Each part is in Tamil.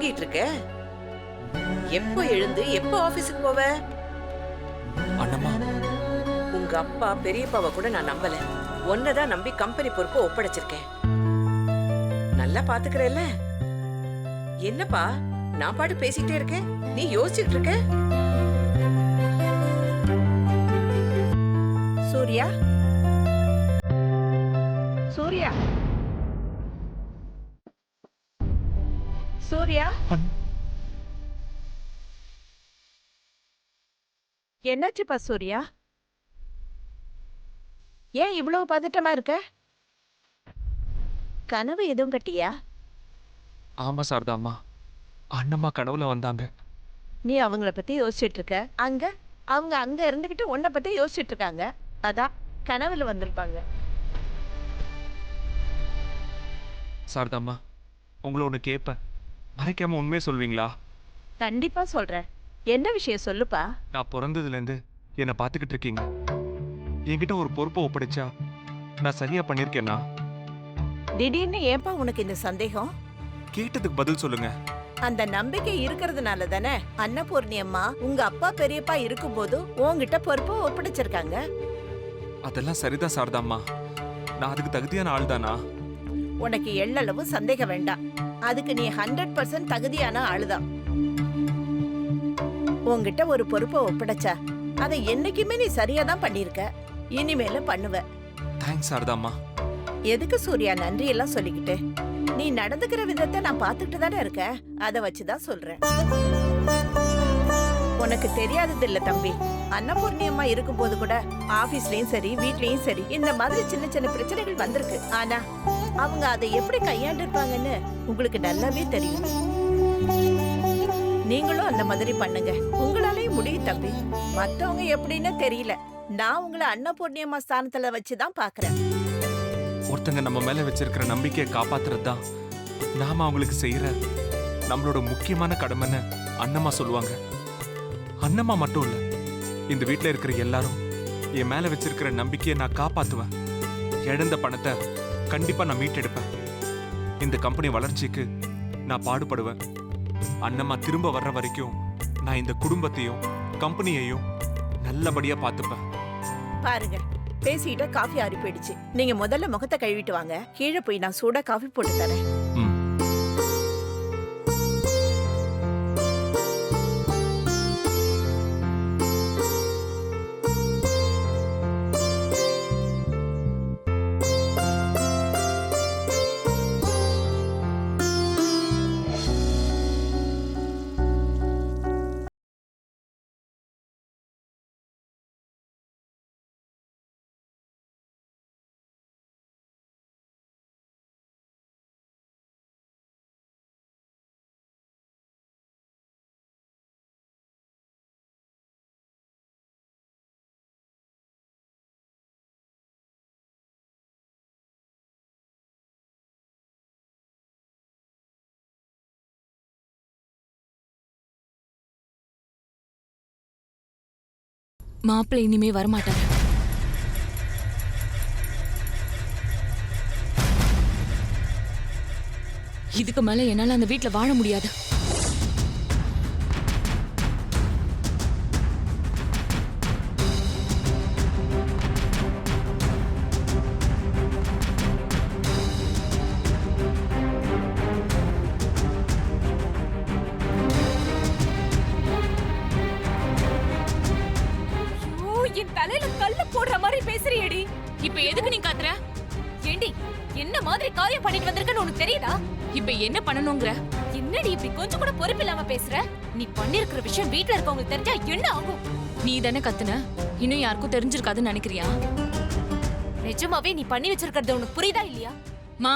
யோசிச்சிட்டு இருக்க? எப்போ எழுந்து எப்போ ஆபீஸுக்கு போவ? அண்ணம்மா, உங்க அப்பா பெரியப்பாவை கூட நான் நம்பல. ஒன்னதான் நம்பி கம்பெனி பொறுப்பை ஒப்படைச்சிருக்கேன். நல்லா பாத்துக்கிறேல்ல? என்னப்பா நான் பாட்டு பேசிக்கிட்டே இருக்கேன், நீ யோசிச்சுட்டு இருக்க? சூர்யா, சூர்யா, சூர்யா, என்னாச்சுப்பா சூர்யா? ஏன் இவ்வளவு பதட்டமா இருக்க? கனவு எதுவும் கட்டியா? ஆமா சாரதா அம்மா, அண்ணம்மா கனவுல வந்தாங்க. நீ அவங்கள பத்தி யோசிச்சுட்டு இருக்க, அவங்க அங்க இருந்துகிட்டு உன்னை பத்தி யோசிச்சுட்டு இருக்காங்க. அதான் கனவுல வந்திருப்பாங்க. சாரதா அம்மா, உங்களை ஒன்று கேட்பேன், மறைக்காம உண்மையை சொல்வீங்களா? கண்டிப்பா சொல்றேன். என்ன விஷயம் சொல்லுப்பா. நான் பிறந்ததுலேருந்து என்னை பார்த்துக்கிட்டு இருக்கீங்க. என்கிட்ட ஒரு பொறுப்பை ஒப்படைச்சா நான் சரியா பண்ணியிருக்கேன்னா? திடீர்னு ஏன்பா உனக்கு இந்த சந்தேகம்? கேட்டதுக்கு பதில் சொல்லுங்க. அந்த நம்பிக்கை இருக்கிறதுனால தானே அன்னபூர்ணி அம்மா உங்க அப்பா பெரியப்பா இருக்கும்போது உன்கிட்ட பொறுப்பை ஒப்படைச்சிருக்காங்க. அதெல்லாம் சரிதான் சாரதா அம்மா, நான் அதுக்கு தகுதியான ஆள் தானா? உனக்கு எள்ளளவு சந்தேகம் வேண்டாம். அதுக்கு நீ 100% தகுதியான ஆளுதான். உன்கிட்ட ஒரு பொறுப்பை ஒப்படைச்சா அதை என்னைக்குமே நீ சரியா தான் பண்ணிருக்க, இனிமேலும் பண்ணுவ. தேங்க்ஸ் சாரதா அம்மா. எதுக்கு சூர்யா நன்றி எல்லாம் சொல்லிக்கிட்டு? நீ நடந்துக்கிற விதத்தை நான் பார்த்துக்கிட்டு தானே இருக்க, அதை வச்சுதான் சொல்றேன். உனக்கு தெரியாதது இல்ல தம்பி, அன்னபூர்ணி அம்மா இருக்கும் போது கூட ஆபீஸ்லயும் சரி வீட்லயும் சரி இந்த மாதிரி சின்ன சின்ன பிரச்சனைகள் வந்திருக்கு. ஆனா அவங்க அதை எப்படி கையாண்டு இருப்பாங்கன்னு உங்களுக்கு நல்லாவே தெரியும். நீங்களும் அந்த மாதிரி பண்ணுங்க, உங்களாலேயும் முடியும் தம்பி. மத்தவங்க எப்படின்னு தெரியல, நான் உங்களை அன்னபூர்ணி அம்மா ஸ்தானத்துல வச்சுதான் பாக்குறேன். ஒருத்தங்க நம்ம மேல வச்சிருக்கிற நம்பிக்கையை காப்பாத்துறது தான் நாம அவங்களுக்கு செய்யற நம்மளோட முக்கியமான கடமைன்னு அண்ணம்மா சொல்லுவாங்க. அண்ணம்மா மட்டும் இல்ல, இந்த வீட்டுல இருக்கிற எல்லாரும் என் மேல வச்சிருக்கிற நம்பிக்கையை நான் காப்பாத்துவேன். இழந்த பணத்தை கண்டிப்பா நான் மீட்டெடுப்பேன். இந்த கம்பெனி வளர்ச்சிக்கு நான் பாடுபடுவேன். அண்ணம்மா திரும்ப வர்ற வரைக்கும் நான் இந்த குடும்பத்தையும் கம்பெனியையும் நல்லபடியா பார்த்துப்பேன். பாருங்க, பேசிட்ட காஃபி ஆறி போயிடுச்சு. நீங்க முதல்ல முகத்தை கழுவிட்டு வாங்க, கீழே போய் நான் சூடா காஃபி போட்டு தரேன். மாப்பிள்ளை இனிமே வரமாட்டாரு. இதுக்கு மேல என்னால அந்த வீட்டுல வாழ முடியாது. என் தலையில கல்ல போடுற மாதிரி பேசுறியேடி. இப்ப எதுக்கு நீ கத்துற? ஏண்டி, என்ன மாதிரி காரியம் பண்ணிட்டு வந்திருக்கன்னு உனக்கு தெரியுதா? இப்ப என்ன பண்ணணும்ங்கற? என்னடி இப்படி கொஞ்சம் கூட பொறுப்பு இல்லாம பேசுற? நீ பண்ணிருக்கிற விஷயம் வீட்ல இருக்கவங்களுக்கு தெரிஞ்சா என்ன ஆகும்? நீ தானே கத்துன, இன்னும் யாருக்கும் தெரிஞ்சிருக்காதுன்னு நினைக்கிறியா? நிஜமாவே நீ பண்ணி வச்சிருக்கிறது உனக்கு புரியுதா இல்லையா? மா,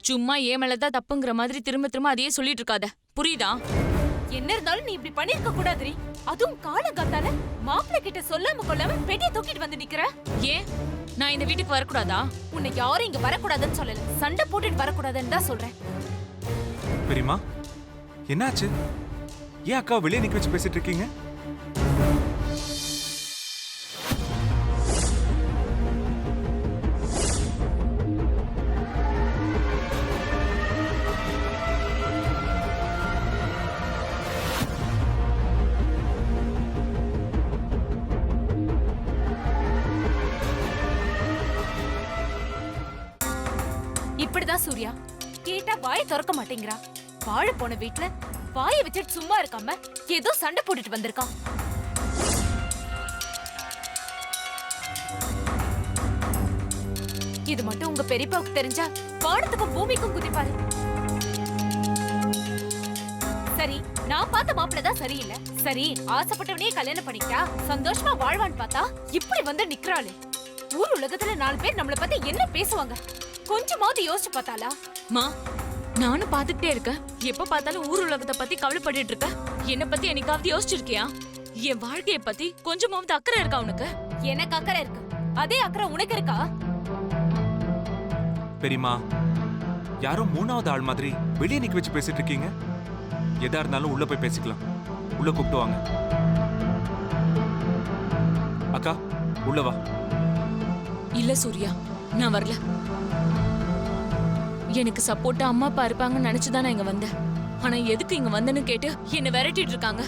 சும்மா ஏன் மேலதான் தப்புங்கிற மாதிரி திரும்ப திரும்ப அதையே சொல்லிட்டு இருக்காத, புரியுதா? என்ன இருந்தாலும் நீ இப்படி பண்ணிருக்க கூடாதுரி. அதுவும் காலங்காத்தால மாப்பிள்ளை கிட்ட சொல்லாம கொள்ளாம பெட்டியை தூக்கிட்டு வந்து நிக்கிற. ஏன் நான் இந்த வீட்டுக்கு வரக்கூடாதா? உன்னை யாரும் இங்க வரக்கூடாதுன்னு சொல்லல, சண்டை போட்டுட்டு வரக்கூடாதுன்னு தான் சொல்றேன். பெரியம்மா, என்னாச்சு? ஏன் அக்கா வெளியே நிக்க வச்சு பேசிட்டு இருக்கீங்க? தான் சூர்யா. கேட்டா வாயை திறக்க மாட்டேங்கிறா. வாழ போன வீட்ல வாயை வச்சுட்டு சும்மா இருக்காம ஏதோ சண்டை போட்டுட்டு வந்திருக்கான். இது மட்டும் உங்க பெரியப்பாவுக்கு தெரிஞ்சா வானத்துக்கும் பூமிக்கும் குதிப்பாரு. சரி, நான் பார்த்த மாப்பிள்ள தான் சரியில்லை. சரி, ஆசைப்பட்டவனே கல்யாணம் பண்ணிக்கிட்டா சந்தோஷமா வாழ்வான்னு பார்த்தா இப்படி வந்து நிக்கிறாளே. ஊர் உலகத்துல 4 பேர் நம்மள பத்தி என்ன பேசுவாங்க? கொஞ்சமாவது யோசிச்சு பார்த்தாளா? மா, நானும் பாத்துக்கிட்டே இருக்கேன். எப்ப பார்த்தாலும் ஊர் உலகத்தை பத்தி கவலைப்பட்டுட்டு இருக்க. என்ன பத்தி என்னைக்காவது யோசிச்சிருக்கியா? என் வாழ்க்கைய பத்தி கொஞ்சமாவது அக்கறை இருக்கா உனக்கு? எனக்கு அக்கறை இருக்கு. அதே அக்கறை உனக்கு இருக்கா? பெரியம்மா, யாரோ 3வது ஆள் மாதிரி வெளியே நிக்க வச்சு பேசிட்டு இருக்கீங்க. எதா இருந்தாலும் உள்ள போய் பேசிக்கலாம். உள்ள கூப்பிட்டு வாங்க. அக்கா, உள்ள வா. இல்ல சூர்யா, நான் வரல. எனக்கு சப்போர்ட்டா அம்மா அப்பா இருப்பாங்கன்னு நினைச்சுதான் நான் இங்க வந்தேன். ஆனா எதுக்கு இங்க வந்தேன்னு கேட்டு என்ன விரட்டிட்டு இருக்காங்க.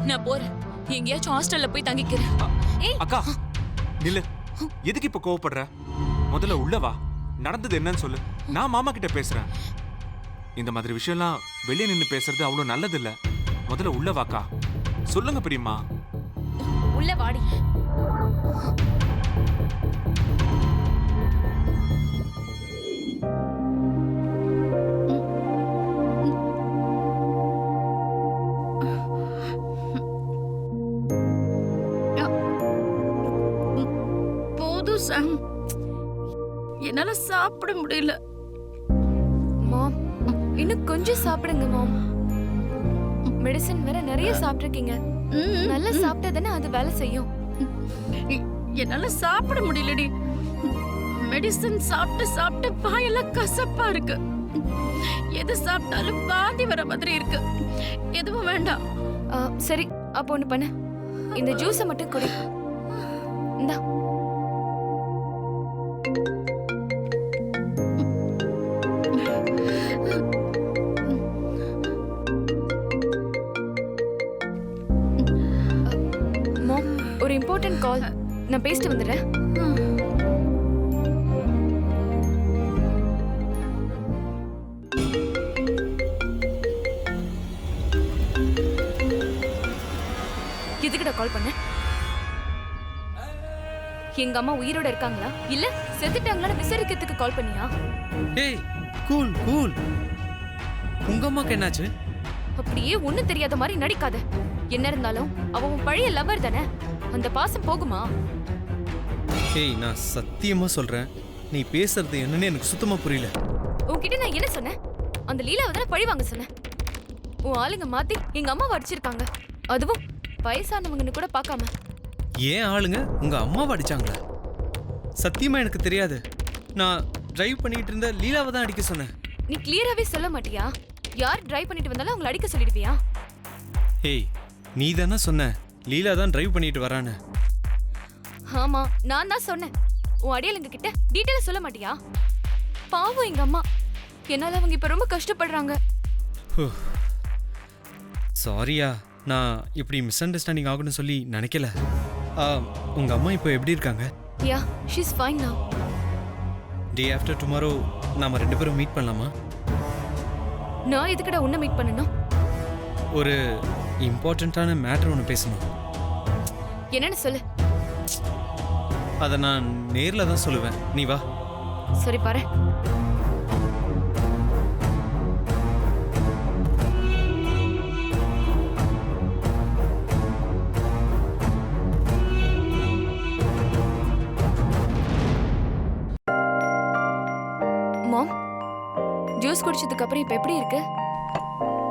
நான் போறேன். எங்கேயாச்சும் ஹாஸ்டல்ல போய் தங்கிக்கிறேன். அக்கா, நில்லு. எதுக்கு இப்ப கோவப்படுற? முதல்ல உள்ள வா. நடந்தது என்னன்னு சொல்லு. நான் மாமா கிட்ட பேசுறேன். இந்த மாதிரி விஷயம்லாம் வெளியே நின்னு பேசுறது அவ்வளவு நல்லது இல்ல. முதல்ல உள்ள வாக்கா. சொல்லுங்க பெரியம்மா. உள்ள வாடி. போதும் சாம், என்னால சாப்பிட முடியல. மாம், இன்னும் கொஞ்சம் சாப்பிடுங்க மாம். மெடிசன் வேற நிறைய சாப்பிட்டிருக்கீங்க. நல்லா சாப்பிட்டா தானே அது வேலை செய்யும். என்னால சாப்பிட முடியலடி. மெடிசன் சாப்பிட்டு சாப்பிட்டு வாயெல்லாம் கசப்பா இருக்கு. எது சாப்பிட்டாலும் பாதி வர மாதிரி இருக்கு. எதுவும் வேண்டாம். சரி, அப்போ ஒண்ணு பண்ணு. இந்த ஜூஸை மட்டும் குடி. இந்தா. மாம், ஒரு இம்பார்ட்டன்ட் கால். நான் பேசிட்டு வந்துடுறேன். எதுக்குடா கால் பண்ண? எங்க அம்மா உயிரோட இருக்காங்களா இல்ல செத்துட்டாங்களான்னு விசாரிக்கிறதுக்கு கால் பண்ணியா? ஏய், கூல் கூல். உங்க அம்மாக்கு என்னாச்சு? அப்படியே ஒண்ணும் தெரியாத மாதிரி நடிக்காத. என்ன இருந்தாலும் அவ உன் பழைய லவர் தானே. அந்த பாசம் போகுமா? ஏய், நான் சத்தியமா சொல்றேன், நீ பேசுறது என்னன்னு எனக்கு சுத்தமா புரியல. உன்கிட்ட நான் என்ன சொன்னேன்? அந்த லீலாவை தானே பழி வாங்க சொன்னேன். உன் ஆளுங்க மாத்தி எங்க அம்மாவை அடிச்சிருக்காங்க. அதுவும் வயசானவங்கன்னு கூட பார்க்காம. ஏன் ஆளுங்க உங்க அம்மாவை அடிச்சாங்களா? சத்தியமா எனக்கு தெரியாது. நான் டிரைவ் பண்ணிட்டு இருந்த லீலாவை தான் அடிக்க சொன்னேன். நீ கிளியராவே சொல்ல மாட்டியா? யார் டிரைவ் பண்ணிட்டு வந்தாலும் அவங்களை அடிக்க சொல்லிடுவியா? ஏய், நீ தானே சொன்ன லீலா தான் டிரைவ் பண்ணிட்டு வரான்னு. ஆமா, நான் தான் சொன்னேன். உன் அடியலுங்க கிட்ட டீட்டெயிலா சொல்ல மாட்டியா? பாவம் எங்க அம்மா. என்னால அவங்க இப்ப ரொம்ப கஷ்டப்படுறாங்க. சாரியா, நான் இப்படி மிஸ் அண்டர்ஸ்டாண்டிங் ஆகும்னு சொல்லி நினைக்கல. உங்க அம்மா இப்போ எப்படி இருக்காங்க? யா, ஷீஸ் ஃபைன் நவ. டே ஆஃப்டர் டுமாரோ நாம 2 பேரும் மீட் பண்ணலாமா? நான் எதுக்குடா உன்னை மீட் பண்ணணும்? ஒரு இம்பார்ட்டண்ட்டான மேட்டர் ஒன்று பேசணும். என்னன்னு சொல்லு. அதை நான் நேர்ல தான் சொல்லுவேன். நீ வா. சரி, பாரு. மாம், ஜூஸ் குடிச்சதுக்கு அப்புறம் இப்ப எப்படி இருக்கு?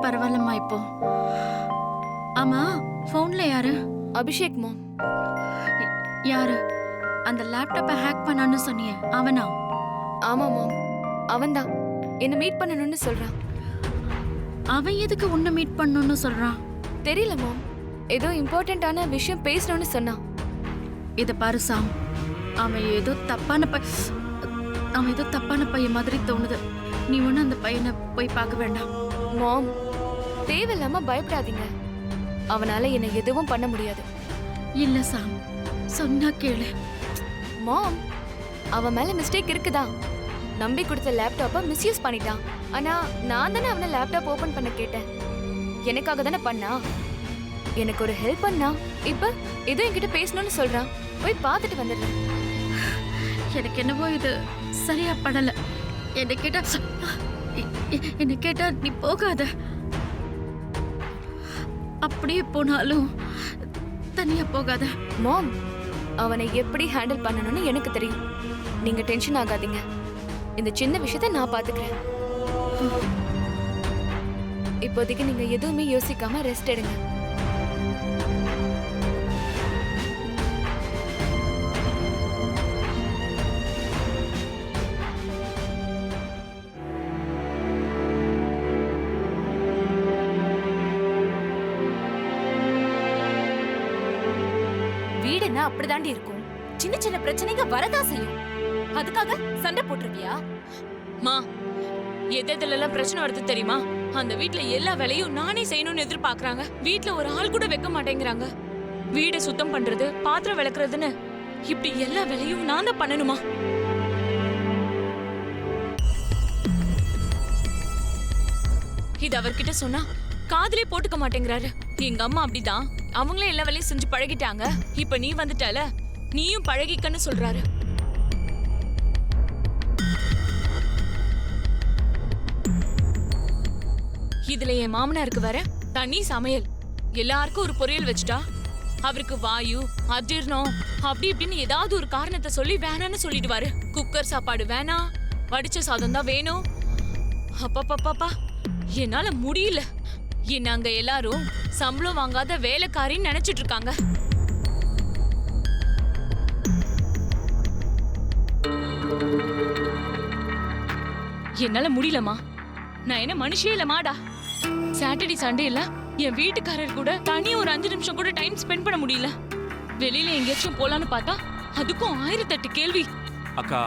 பரவாயில்லம்மா இப்போ. ஆமா, போன்ல யாரு? அபிஷேக் மாம். யாரு? அந்த லேப்டாப்பை ஹேக் பண்ணான்னு சொன்னியே அவனா? ஆமா மாம், அவன்தான் என்ன மீட் பண்ணணும்னு சொல்றான். அவன் எதுக்கு உன்னை மீட் பண்ணணும்னு சொல்றான்? தெரியல மாம், ஏதோ இம்பார்ட்டன்ட்டான விஷயம் பேசணும்னு சொன்னான். இத பாரு சாம், அவன் ஏதோ தப்பான பையன் மாதிரி தோணுது. நீ ஒண்ணு அந்த பையனை போய் பார்க்க வேண்டாம். மாம், தேவையில்லாம பயப்படாதீங்க. அவனால என்ன எதுவும் பண்ண முடியாது. இல்ல சாம், சொன்னா கேளு. மாம், அவன் மேல மிஸ்டேக் இருக்குதா? நம்பி கொடுத்த லேப்டாப்பை மிஸ்யூஸ் பண்ணிட்டான். ஆனா நான் தானே அவனை லேப்டாப் ஓபன் பண்ண கேட்டேன். எனக்காக தானே பண்ணா. எனக்கு ஒரு ஹெல்ப் பண்ணா. இப்ப ஏதோ என்கிட்ட பேசணும்னு சொல்றான். போய் பார்த்துட்டு வந்துடுறேன். எனக்கு என்னவோ இது சரியா படல. என்ன கேட்டா நீ போகாத. அப்படியே போனாலும் தனியா போகாத. மாம், அவனை எப்படி ஹேண்டில் பண்ணணும்னு எனக்கு தெரியும். நீங்க டென்ஷன் ஆகாதீங்க. இந்த சின்ன விஷயத்தை நான் பாத்துக்கிறேன். இப்போதைக்கு நீங்க எதுவுமே யோசிக்காம ரெஸ்ட் எடுங்க. வீடுன்னா அப்படிதாண்டி இருக்கும். சின்ன சின்ன பிரச்சனைங்க வரதான் செய்யும். அதுக்காக சண்டை போட்டுருவியா? மா, எதெல்லாம் பிரச்சனை வருது தெரியுமா? அந்த வீட்ல எல்லா வேலையும் நானே செய்யணும்னு எதிர்பார்க்கறாங்க. வீட்ல ஒரு ஆள் கூட வைக்க மாட்டேங்கிறாங்க. வீடை சுத்தம் பண்றது, பாத்திரம் விளக்குறதுன்னு இப்படி எல்லா வேலையும் நான் தான் பண்ணணுமா? இது அவர்கிட்ட சொன்னா காதுலயே போட்டுக்க மாட்டேங்கிறாரு. எங்க அம்மா அப்படிதான். அவங்களே எல்லா வேலையும் செஞ்சு பழகிட்டாங்க. இப்ப நீ வந்துட்டால, நீயும் பழகிக்கன்னு சொல்றாரு. இதுல என் மாமனாருக்கு வேற தனி சமையல். எல்லாருக்கும் ஒரு பொரியல் வச்சுட்டா அவருக்கு வாயு, அஜீர்ணம் அப்படி இப்படின்னு ஏதாவது ஒரு காரணத்தை சொல்லி வேணான்னு சொல்லிடுவாரு. குக்கர் சாப்பாடு வேணாம், வடிச்ச சாதம் தான் வேணும். அப்பப்பா, என்னால முடியல. என்ன அங்க எல்லாரும் சம்பளம் வாங்காத வேலைக்காரின்னு நினைச்சிட்டு இருக்காங்க. என்னால முடியலமா. நான் என்ன மனுஷே இல்லமாடா. சாட்டர்டே சண்டே இல்ல என் வீட்டுக்காரர் கூட தனி ஒரு 5 நிமிஷம் கூட டைம் ஸ்பெண்ட் பண்ண முடியல. வெளியில எங்கேயாச்சும் போலான்னு பார்த்தா அதுக்கும் 1008 கேள்வி. அக்கா,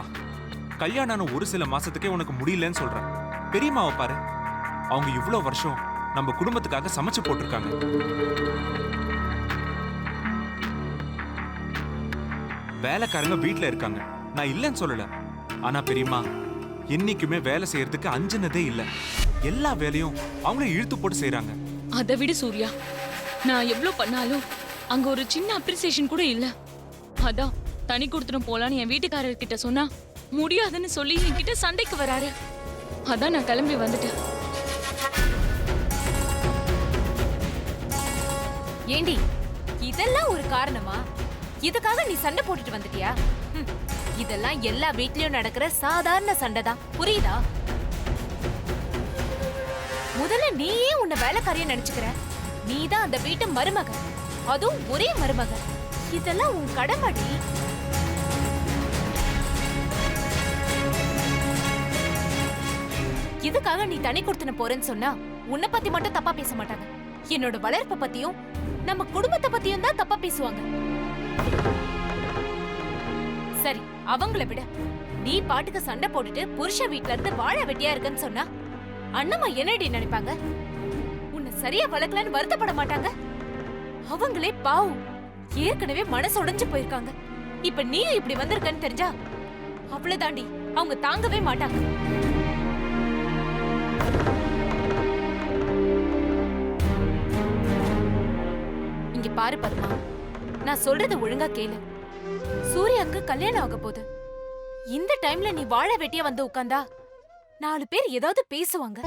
கல்யாணம் ஒரு சில மாசத்துக்கே உனக்கு முடியலன்னு சொல்றேன். பெரியம்மாவை பாரு, அவங்க இவ்வளவு வருஷம் நம்ம குடும்பத்துக்காக சமைச்சு போட்டிருக்காங்க. வேலைக்காரங்க வீட்டுல இருக்காங்க, நான் இல்லைன்னு சொல்லல. ஆனா பெரியம்மா என்னைக்குமே வேலை செய்யறதுக்கு அஞ்சுனதே இல்ல. எல்லா வேலையும் அவங்கள இழுத்து போட்டு செய்யறாங்க. அதை விட சூர்யா, நான் எவ்வளவு பண்ணாலும் அங்க ஒரு சின்ன அப்ரிசியேஷன் கூட இல்ல. அதான் தனி கொடுத்துட்டு போலான்னு என் வீட்டுக்காரர் கிட்ட சொன்னா முடியாதுன்னு சொல்லி என்கிட்ட சண்டைக்கு வராரு. அதான் நான் கிளம்பி வந்துட்டேன். ஏண்டி, இதெல்லாம் ஒரு காரணமா? இதுக்காக நீ சண்டை போட்டுட்டு வந்துட்டியா? இதெல்லாம் எல்லா வீட்லயும் நடக்கிற சாதாரண சண்டை தான். புரியுதா? முதல்ல நீயே உன்னை வேலைக்காரியா நினைச்சுக்கிற. நீதான் அந்த வீட்டு மருமக, அதுவும் ஒரே மருமக. இதெல்லாம் உன் கடமைடி. இதுக்காக நீ தனி கொடுத்துன போறேன்னு சொன்னா உன்னை பத்தி மட்டும் தப்பா பேச மாட்டாங்க. என்னோட வளர்ப்பை பத்தியும் நம்ம குடும்பத்தை பத்தியும் தான் தப்பா பேசுவாங்க. சரி, அவங்கள விட நீ பாட்டுக்கு சண்டை போட்டுட்டு புருஷ வீட்ல இருந்து வாழ வெட்டியா இருக்குன்னு சொன்னா அண்ணம்மா என்னடி நினைப்பாங்க? உன்னை சரியா வளர்க்கலன்னு வருத்தப்பட மாட்டாங்க? அவங்களே பாவம், ஏற்கனவே மனசு உடைஞ்சு போயிருக்காங்க. இப்ப நீயும் இப்படி வந்திருக்கன்னு தெரிஞ்சா அவ்வளவுதாண்டி, அவங்க தாங்கவே மாட்டாங்க. இங்க பாரு பத்மா, நான் சொல்றத ஒழுங்கா கேளு. சூர்யாக்கு கல்யாணம் ஆக போகுது. இந்த டைம்ல நீ வாழ வெட்டியா வந்து உட்கார்ந்தா 4 பேர் ஏதாவது பேசுவாங்க.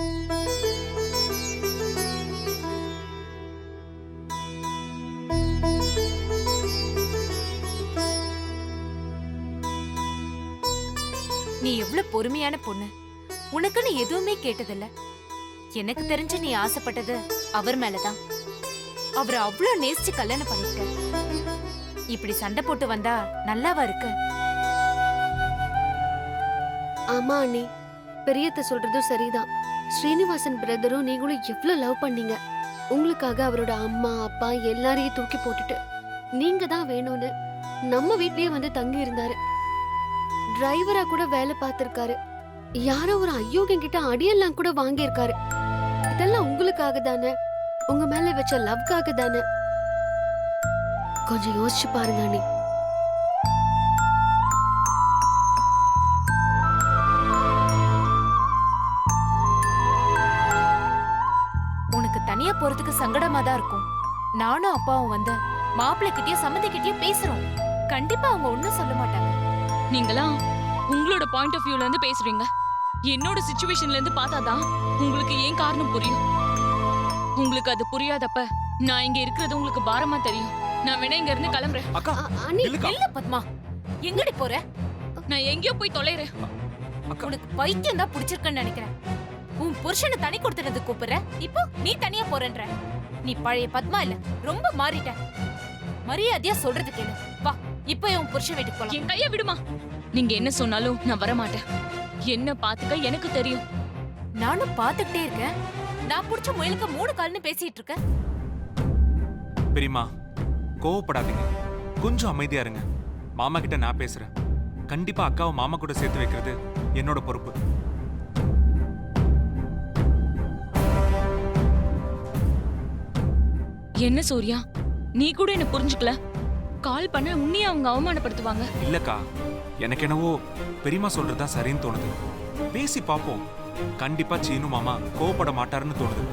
நீ எவ்வளவு பொறுமையான பொண்ணு. உனக்குன்னு எதுவுமே கேட்டதில்ல. எனக்கு தெரிஞ்சு நீ ஆசைப்பட்டது அவர் மேலதான். அவரை அவ்வளவு நேசிச்சு கல்யாணம் பண்ணிருக்க. இப்படி சண்டை போட்டு வந்தா நல்லாவா இருக்கு? ஆமா அண்ணி, பெரியத்த சொல்றதும் சரிதான். ஸ்ரீனிவாசன் பிரதரும் நீங்களும் எவ்வளவு லவ் பண்ணீங்க. உங்களுக்காக அவரோட அம்மா அப்பா எல்லாரையும் தூக்கி போட்டுட்டு நீங்க தான் வேணும்னு நம்ம வீட்லயே வந்து தங்கி இருந்தாரு. டிரைவரா கூட வேலை பார்த்திருக்காரு. யாரோ ஒரு அயோக்கியம் கிட்ட அடியெல்லாம் கூட வாங்கியிருக்காரு. இதெல்லாம் உங்களுக்காக தானே, உங்க மேல வச்ச லவ்க்காக தானே. கொஞ்சம் யோசிச்சு பாருங்க அண்ணி. தனியா போறதுக்கு சங்கடமா தான் இருக்கும். நானும் அப்பாவும் வந்து மாப்பிள்ளை கிட்டயும் சம்மந்தி கிட்டயும் பேசுறோம். கண்டிப்பா அவங்க ஒண்ணும் சொல்ல மாட்டாங்க. நீங்களாம் உங்களோட பாயிண்ட் ஆஃப் வியூல இருந்து பேசுறீங்க. என்னோட சிச்சுவேஷன்ல இருந்து பார்த்தாதான் உங்களுக்கு ஏன் காரணம் புரியும். உங்களுக்கு அது புரியாதப்ப நான் இங்க இருக்கிறது உங்களுக்கு பாரமா தெரியும். நான் வேணா இங்க இருந்து கிளம்புறேன். அக்கா அண்ணி இல்லக்கா இல்ல பத்மா, எங்கடி போற? நான் எங்கேயோ போய் தொலைறேன். அக்கா உனக்கு பைத்தியம் தான் பிடிச்சிருக்குன்னு நினைக்கிறேன். உன் புருஷனை தனி கொடுத்துறது கூப்பிடுற, இப்போ நீ தனியா போறன்ற. நீ பழைய பத்மா இல்ல, ரொம்ப மாறிட்ட. மரியாதையா சொல்றது கேளு. வா, இப்போ உன் புருஷன் வீட்டுக்கு போலாம். என் கைய விடுமா. நீங்க என்ன சொன்னாலும் நான் வர மாட்டேன். என்ன பாத்துக்க எனக்கு தெரியும். நானும் பாத்துக்கிட்டே இருக்கேன். நான் புடிச்ச முயலுக்கு 3 கால்னு பேசிட்டு இருக்கேன். பெரியம்மா கோவப்படாதீங்க, கொஞ்சம் அமைதியா இருங்க. மாமா கிட்ட நான் பேசுறேன். கண்டிப்பா அக்காவை மாமா கூட சேர்த்து வைக்கிறது என்னோட பொறுப்பு. என்ன சூர்யா, நீ கூட என்ன புரிஞ்சுக்கல. கால் பண்ண உன்னையும் அவங்க அவமானப்படுத்துவாங்க. இல்லக்கா, எனக்கு என்னவோ பெரியம்மா சொல்றதா சரின்னு தோணுது. பேசி பாப்போம். கண்டிப்பா சீனு மாமா கோவப்பட மாட்டாருன்னு தோணுது.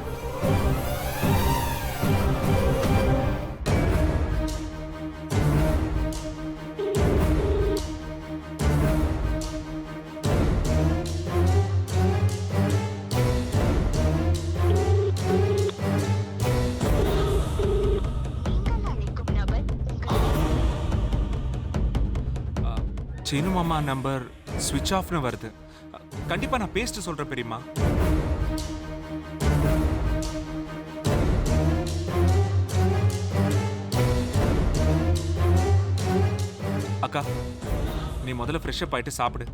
சீனு மாமா நம்பர் ஸ்விட்ச் ஆஃப்னு வருது. கண்டிப்பா நான் பேசிட்டு சொல்றேன் பெரியம்மா. அக்கா, நீ முதல்ல ஃப்ரெஷ் அப் ஆயிட்டு சாப்பிடு.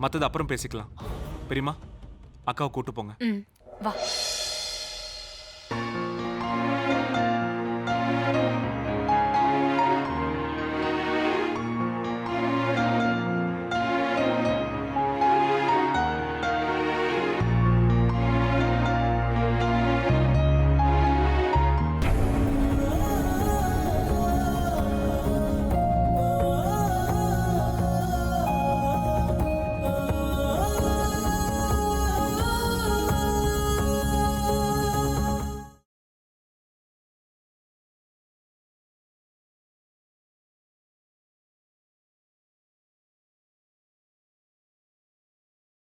மத்தது அப்புறம் பேசிக்கலாம். பெரியம்மா, அக்காவை கூட்டு போங்க. வா.